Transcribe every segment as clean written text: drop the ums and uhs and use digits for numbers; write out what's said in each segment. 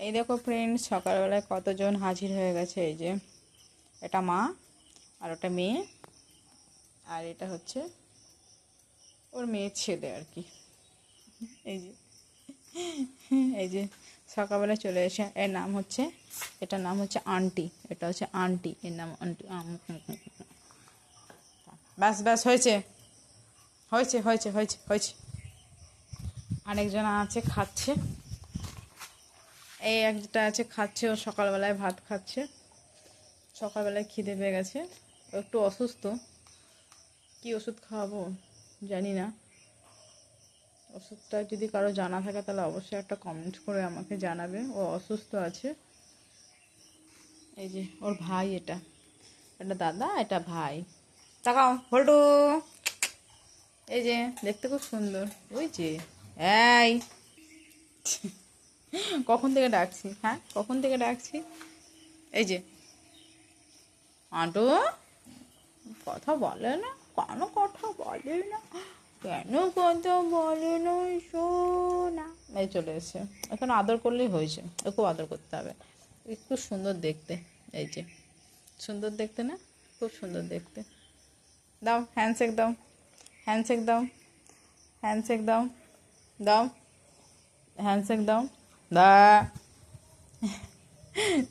এই দেখো ফ্রেন্ডস, সকালবেলায় কতজন হাজির হয়ে গেছে। এই যে এটা মা, আর ওটা মেয়ে, আর এটা হচ্ছে ওর মেয়ের ছেলে আর কি। এই যে এই যে সকালবেলা চলে এসে, এর নাম হচ্ছে, এটার নাম হচ্ছে আন্টি, এটা হচ্ছে আন্টি, এর নাম আন্টি। ব্যাস ব্যাস, হয়েছে হয়েছে হয়েছে হয়েছে হয়েছে। আরেকজন আছে খাচ্ছে, এই একটা আছে খাচ্ছে, ও সকালবেলায় ভাত খাচ্ছে। সকালবেলায় খিদে পেয়ে গেছে, ও একটু অসুস্থ। কি ওষুধ খাওয়াবো জানি না। ওষুধটা যদি কারো জানা থাকে তাহলে অবশ্যই একটা কমেন্ট করে আমাকে জানাবে। ও অসুস্থ আছে। এই যে ওর ভাই, এটা এটা দাদা, এটা ভাই। তাকাও ভল্টু, এই যে দেখতে খুব সুন্দর। ওই যে এই কখন থেকে ডাকছি, হ্যাঁ কখন থেকে ডাকছি। এই যে আঁটো, কথা বলে না কেন, কথা বলে না কেন, কথা বলে না, শোনা। এই চলে এসে, এখন আদর করলেই হয়েছে, ওকেও আদর করতে হবে। একটু সুন্দর দেখতে, এই যে সুন্দর দেখতে না, খুব সুন্দর দেখতে। দাও হ্যান্ডশেক দাও, হ্যান্ডশেক দাও, হ্যান্ডশেক দাও, দাও হ্যান্ডশেক দাও। দা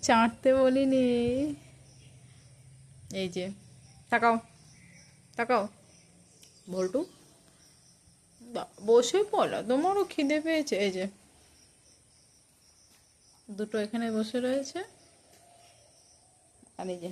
চাটতে বলিনি। এই যে তাকাও, তাকাও বল্টু, বসে পড়া, তোমারও খিদে পেয়েছে। এই যে দুটো এখানে বসে রয়েছে, আর এই যে